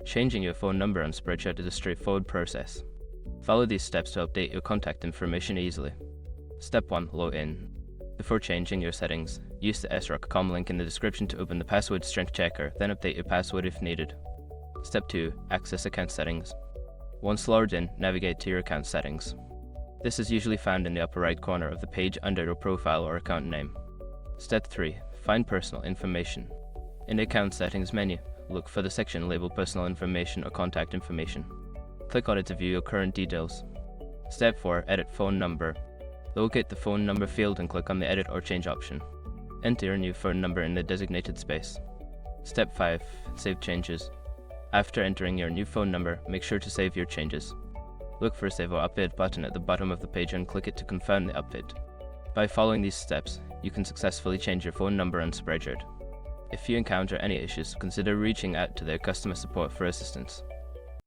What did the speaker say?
Changing your phone number on Spreadshirt is a straightforward process. Follow these steps to update your contact information easily. Step 1. Log in. Before changing your settings, use the srock.com link in the description to open the password strength checker, then update your password if needed. Step 2. Access account settings. Once logged in, navigate to your account settings. This is usually found in the upper right corner of the page under your profile or account name. Step 3. Find personal information. In the account settings menu, look for the section labeled personal information or contact information. Click on it to view your current details. Step 4. Edit phone number. Locate the phone number field and click on the edit or change option. Enter your new phone number in the designated space. Step 5. Save changes. After entering your new phone number, make sure to save your changes. Look for a Save or Update button at the bottom of the page and click it to confirm the update. By following these steps, you can successfully change your phone number on Spreadshirt. If you encounter any issues, consider reaching out to their customer support for assistance.